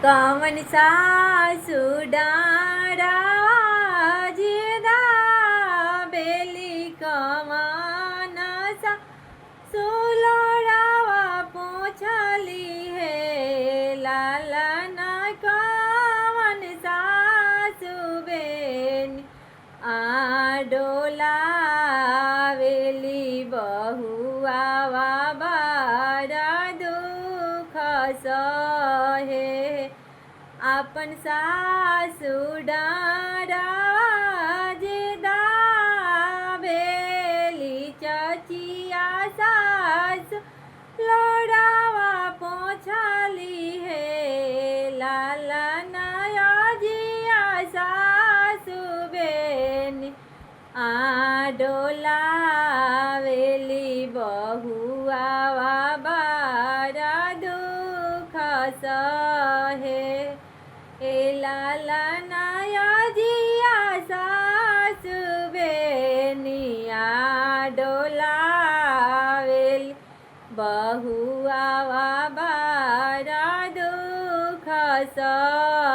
कवन सासु डारा जिदा बेली कवन सासु लोड़ावा पूछली है लालना कवन सासु बेनी आडोला वेली बहुआवा बारा दुख सहे आपन सासु डारा जिदा बेली चचिया सासु लोड़ावा पोछली है लालना जिया सासु बेनी आडोला वेली बहुआवा बारा दुख सहे लालना जिया सासु बेनी आडोला वेली बहुआवा बारा दुख सहे।